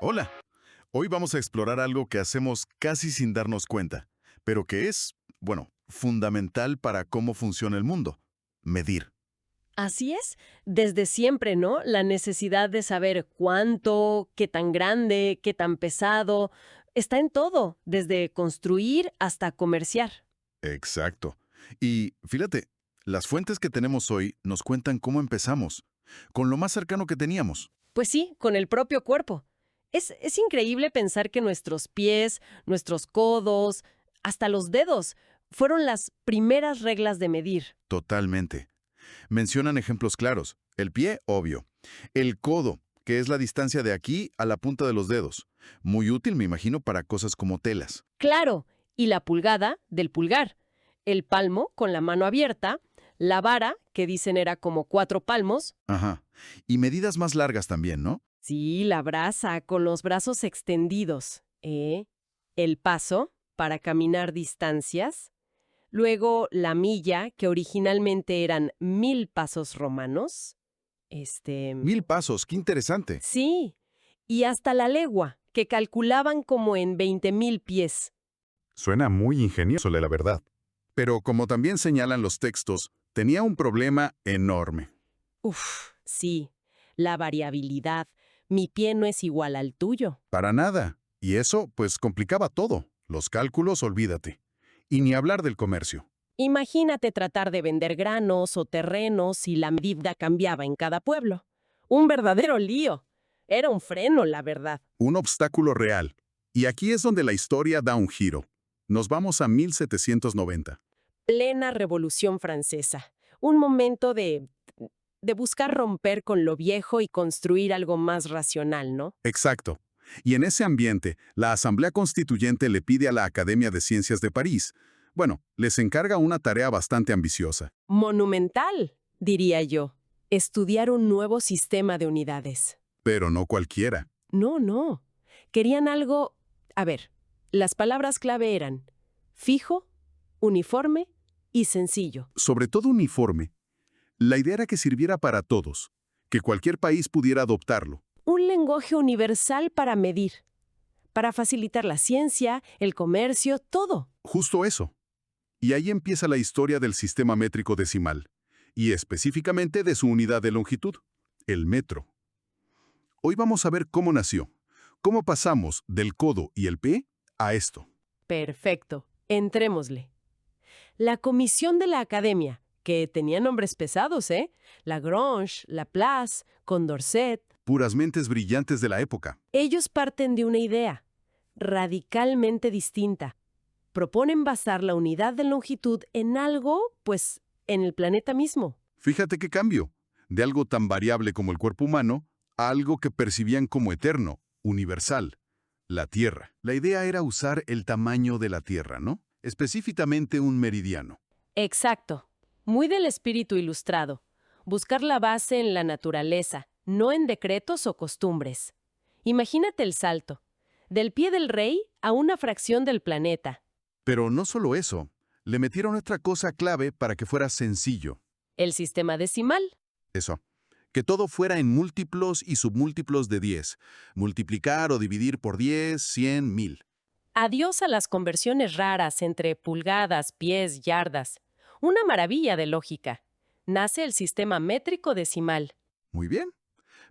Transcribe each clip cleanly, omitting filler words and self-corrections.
Hola, hoy vamos a explorar algo que hacemos casi sin darnos cuenta, pero que es, bueno, fundamental para cómo funciona el mundo: medir. Así es, desde siempre, ¿no? La necesidad de saber cuánto, qué tan grande, qué tan pesado, está en todo, desde construir hasta comerciar. Exacto. Y fíjate, las fuentes que tenemos hoy nos cuentan cómo empezamos, con lo más cercano que teníamos. Pues sí, con el propio cuerpo. Es increíble pensar que nuestros pies, nuestros codos, hasta los dedos, fueron las primeras reglas de medir. Totalmente. Mencionan ejemplos claros. El pie, obvio. El codo, que es la distancia de aquí a la punta de los dedos. Muy útil, me imagino, para cosas como telas. Claro, y la pulgada del pulgar, el palmo con la mano abierta, la vara, que dicen era como 4 palmos. Ajá. Y medidas más largas también, ¿no? Sí, la brasa, con los brazos extendidos. El paso, para caminar distancias. Luego la milla, que originalmente eran 1000 pasos romanos. 1000 pasos, qué interesante. Sí. Y hasta la legua, que calculaban como en 20.000 pies. Suena muy ingenioso, la verdad. Pero como también señalan los textos, tenía un problema enorme. Uf, sí. La variabilidad. Mi pie no es igual al tuyo. Para nada. Y eso, pues, complicaba todo. Los cálculos, olvídate. Y ni hablar del comercio. Imagínate tratar de vender granos o terrenos y la medida cambiaba en cada pueblo. Un verdadero lío. Era un freno, la verdad. Un obstáculo real. Y aquí es donde la historia da un giro. Nos vamos a 1790. Plena Revolución Francesa. Un momento de buscar romper con lo viejo y construir algo más racional, ¿no? Exacto. Y en ese ambiente, la Asamblea Constituyente le pide a la Academia de Ciencias de París, bueno, les encarga una tarea bastante ambiciosa. Monumental, diría yo. Estudiar un nuevo sistema de unidades. Pero no cualquiera. No, no. Querían algo... A ver, las palabras clave eran fijo, uniforme y sencillo. Sobre todo uniforme. La idea era que sirviera para todos, que cualquier país pudiera adoptarlo. Un lenguaje universal para medir, para facilitar la ciencia, el comercio, todo. Justo eso. Y ahí empieza la historia del sistema métrico decimal, y específicamente de su unidad de longitud, el metro. Hoy vamos a ver cómo nació, cómo pasamos del codo y el pie a esto. Perfecto. Entrémosle. La comisión de la academia, que tenía nombres pesados, ¿eh? Lagrange, Laplace, Condorcet. Puras mentes brillantes de la época. Ellos parten de una idea radicalmente distinta. Proponen basar la unidad de longitud en algo, pues, en el planeta mismo. Fíjate qué cambio, de algo tan variable como el cuerpo humano a algo que percibían como eterno, universal, la Tierra. La idea era usar el tamaño de la Tierra, ¿no? Específicamente un meridiano. Exacto. Muy del espíritu ilustrado. Buscar la base en la naturaleza, no en decretos o costumbres. Imagínate el salto. Del pie del rey a una fracción del planeta. Pero no solo eso, le metieron otra cosa clave para que fuera sencillo. El sistema decimal. Eso, que todo fuera en múltiplos y submúltiplos de 10. Multiplicar o dividir por 10, 100, 1000. Adiós a las conversiones raras entre pulgadas, pies, yardas. Una maravilla de lógica. Nace el sistema métrico decimal. Muy bien.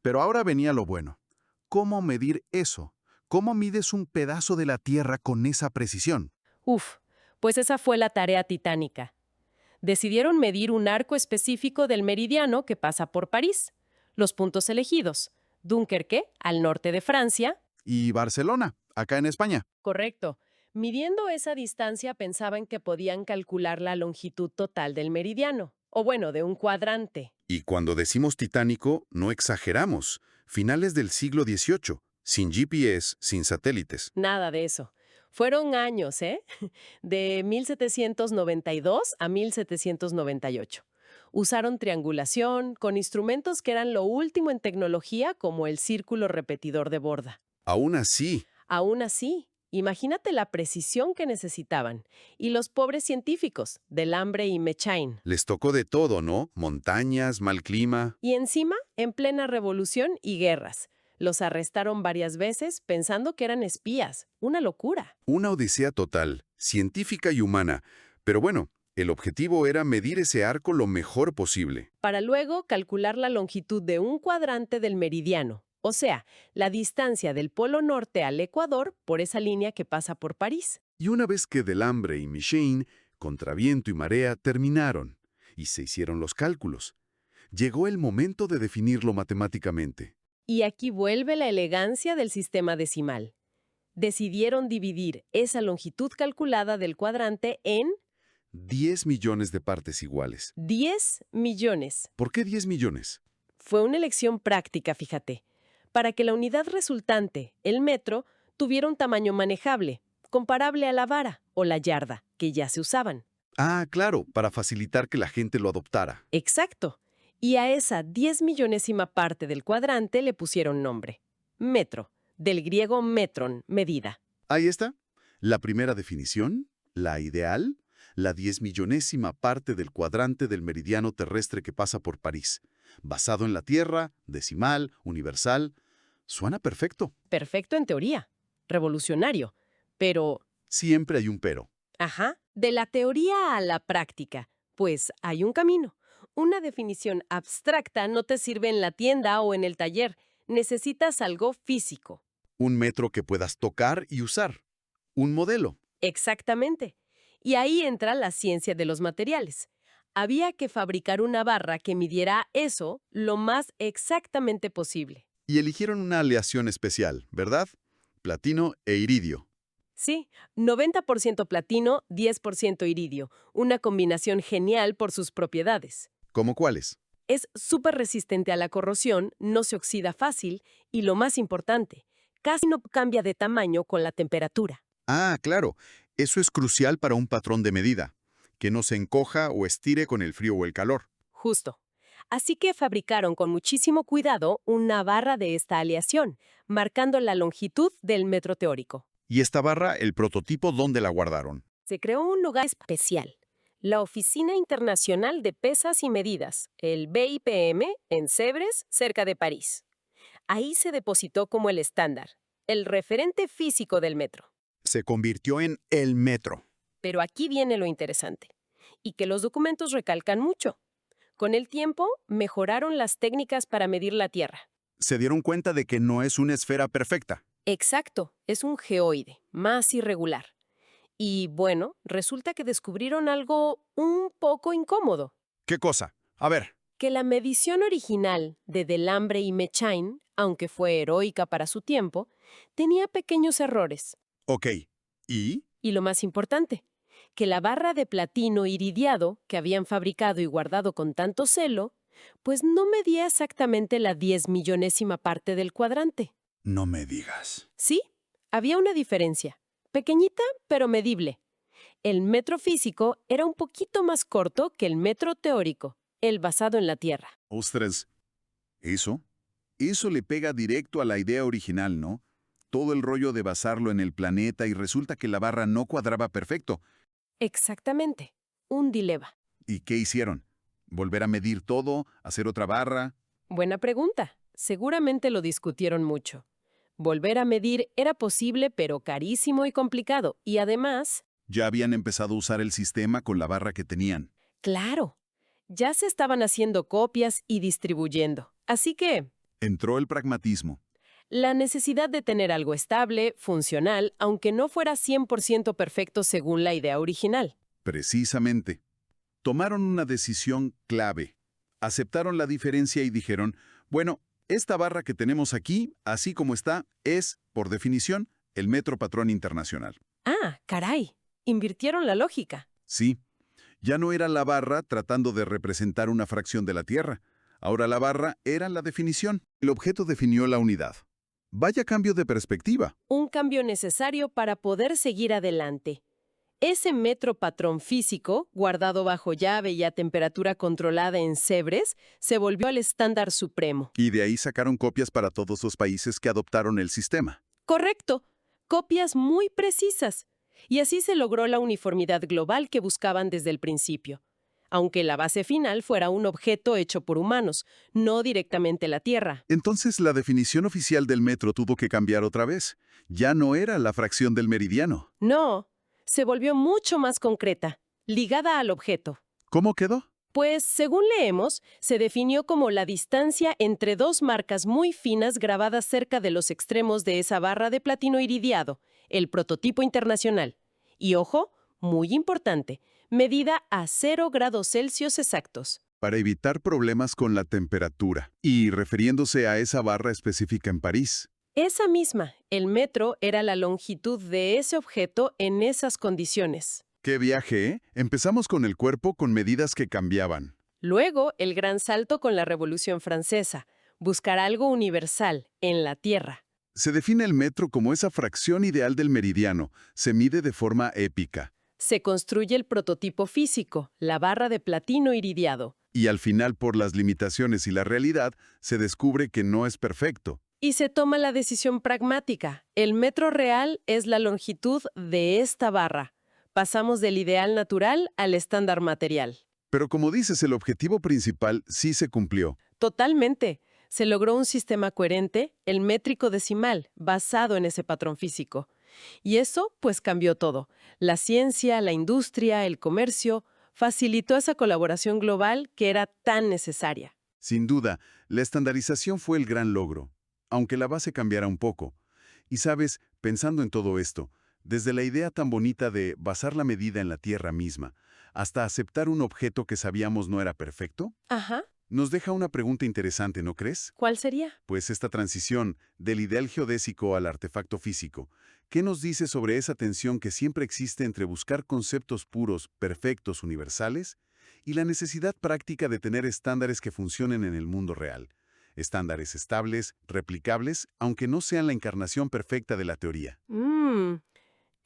Pero ahora venía lo bueno. ¿Cómo medir eso? ¿Cómo mides un pedazo de la Tierra con esa precisión? Uf, pues esa fue la tarea titánica. Decidieron medir un arco específico del meridiano que pasa por París. Los puntos elegidos: Dunkerque, al norte de Francia. Y Barcelona, acá en España. Correcto. Midiendo esa distancia pensaban que podían calcular la longitud total del meridiano, o bueno, de un cuadrante. Y cuando decimos titánico, no exageramos. Finales del siglo XVIII, sin GPS, sin satélites. Nada de eso. Fueron años, ¿eh? De 1792 a 1798. Usaron triangulación con instrumentos que eran lo último en tecnología, como el círculo repetidor de borda. Aún así, Aún así, imagínate la precisión que necesitaban. Y los pobres científicos, Delambre y Mechain. les tocó de todo, ¿no? Montañas, mal clima. Y encima, en plena revolución y guerras. Los arrestaron varias veces pensando que eran espías. Una locura. Una odisea total, científica y humana. Pero bueno, el objetivo era medir ese arco lo mejor posible. Para luego calcular la longitud de un cuadrante del meridiano, o sea, la distancia del Polo Norte al Ecuador por esa línea que pasa por París. Y una vez que Delambre y Michane, contra viento y marea, terminaron, y se hicieron los cálculos, llegó el momento de definirlo matemáticamente. Y aquí vuelve la elegancia del sistema decimal. Decidieron dividir esa longitud calculada del cuadrante en 10 millones de partes iguales. 10 millones. ¿Por qué 10 millones? Fue una elección práctica, fíjate, para que la unidad resultante, el metro, tuviera un tamaño manejable, comparable a la vara o la yarda, que ya se usaban. Ah, claro, para facilitar que la gente lo adoptara. Exacto. Y a esa 10 millonésima parte del cuadrante le pusieron nombre. Metro, del griego metron, medida. Ahí está. La primera definición, la ideal, la 10 millonésima parte del cuadrante del meridiano terrestre que pasa por París. Basado en la Tierra, decimal, universal. Suena perfecto. Perfecto en teoría. Revolucionario. Pero, Siempre hay un pero. ajá, de la teoría a la práctica, pues hay un camino. Una definición abstracta no te sirve en la tienda o en el taller. Necesitas algo físico. Un metro que puedas tocar y usar. Un modelo. Exactamente. Y ahí entra la ciencia de los materiales. Había que fabricar una barra que midiera eso lo más exactamente posible. Y eligieron una aleación especial, ¿verdad? Platino e iridio. Sí, 90% platino, 10% iridio. Una combinación genial por sus propiedades. ¿Cómo cuáles? Es súper resistente a la corrosión, no se oxida fácil y, lo más importante, casi no cambia de tamaño con la temperatura. Ah, claro. Eso es crucial para un patrón de medida. Que no se encoja o estire con el frío o el calor. Justo. Así que fabricaron con muchísimo cuidado una barra de esta aleación, marcando la longitud del metro teórico. ¿Y esta barra, el prototipo, dónde la guardaron? Se creó un lugar especial, la Oficina Internacional de Pesas y Medidas, el BIPM, en Sèvres, cerca de París. Ahí se depositó como el estándar, el referente físico del metro. Se convirtió en el metro. Pero aquí viene lo interesante, y que los documentos recalcan mucho. Con el tiempo, mejoraron las técnicas para medir la Tierra. Se dieron cuenta de que no es una esfera perfecta. Exacto, es un geoide, más irregular. Y bueno, resulta que descubrieron algo un poco incómodo. ¿Qué cosa? A ver. Que la medición original de Delambre y Mechain, aunque fue heroica para su tiempo, tenía pequeños errores. Ok. ¿Y? Y lo más importante, que la barra de platino iridiado que habían fabricado y guardado con tanto celo, pues no medía exactamente la 10 millonésima parte del cuadrante. No me digas. Sí, había una diferencia. Pequeñita, pero medible. El metro físico era un poquito más corto que el metro teórico, el basado en la Tierra. Ostras. ¿Eso? Eso le pega directo a la idea original, ¿no? Todo el rollo de basarlo en el planeta y resulta que la barra no cuadraba perfecto. Exactamente. Un dilema. ¿Y qué hicieron? ¿Volver a medir todo? ¿Hacer otra barra? Buena pregunta. Seguramente lo discutieron mucho. Volver a medir era posible, pero carísimo y complicado. Y además, Ya habían empezado a usar el sistema con la barra que tenían. claro, ya se estaban haciendo copias y distribuyendo. Así que, Entró el pragmatismo. la necesidad de tener algo estable, funcional, aunque no fuera 100% perfecto según la idea original. Precisamente. Tomaron una decisión clave. Aceptaron la diferencia y dijeron, bueno, esta barra que tenemos aquí, así como está, es, por definición, el metro patrón internacional. Ah, caray, invirtieron la lógica. Sí, ya no era la barra tratando de representar una fracción de la Tierra. Ahora la barra era la definición. El objeto definió la unidad. Vaya cambio de perspectiva. Un cambio necesario para poder seguir adelante. Ese metro patrón físico, guardado bajo llave y a temperatura controlada en Sèvres, se volvió el estándar supremo. Y de ahí sacaron copias para todos los países que adoptaron el sistema. Correcto, copias muy precisas. Y así se logró la uniformidad global que buscaban desde el principio. aunque la base final fuera un objeto hecho por humanos, no directamente la Tierra. Entonces la definición oficial del metro tuvo que cambiar otra vez. Ya no era la fracción del meridiano. No, se volvió mucho más concreta, ligada al objeto. ¿Cómo quedó? Pues, según leemos, se definió como la distancia entre dos marcas muy finas grabadas cerca de los extremos de esa barra de platino iridiado, el prototipo internacional. Y ojo, muy importante, medida a 0 grados Celsius exactos. Para evitar problemas con la temperatura, y refiriéndose a esa barra específica en París. Esa misma, el metro, era la longitud de ese objeto en esas condiciones. ¡Qué viaje, eh! Empezamos con el cuerpo con medidas que cambiaban. Luego, el gran salto con la Revolución Francesa, buscar algo universal, en la Tierra. Se define el metro como esa fracción ideal del meridiano. Se mide de forma épica. Se construye el prototipo físico, la barra de platino iridiado. Y al final, por las limitaciones y la realidad, se descubre que no es perfecto. Y se toma la decisión pragmática. El metro real es la longitud de esta barra. Pasamos del ideal natural al estándar material. Pero como dices, el objetivo principal sí se cumplió. Totalmente. Se logró un sistema coherente, el métrico decimal, basado en ese patrón físico. Y eso, pues, cambió todo. La ciencia, la industria, el comercio, facilitó esa colaboración global que era tan necesaria. Sin duda, la estandarización fue el gran logro, aunque la base cambiara un poco. Y sabes, pensando en todo esto, desde la idea tan bonita de basar la medida en la Tierra misma, hasta aceptar un objeto que sabíamos no era perfecto, Ajá. nos deja una pregunta interesante, ¿no crees? ¿Cuál sería? Pues esta transición del ideal geodésico al artefacto físico, ¿qué nos dice sobre esa tensión que siempre existe entre buscar conceptos puros, perfectos, universales, y la necesidad práctica de tener estándares que funcionen en el mundo real? Estándares estables, replicables, aunque no sean la encarnación perfecta de la teoría.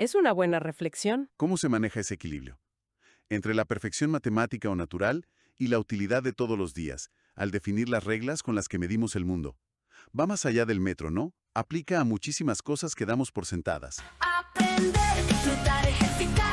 Es una buena reflexión. ¿Cómo se maneja ese equilibrio? Entre la perfección matemática o natural y la utilidad de todos los días, al definir las reglas con las que medimos el mundo. Va más allá del metro, ¿no? Aplica a muchísimas cosas que damos por sentadas. Aprender, disfrutar, ejercitar.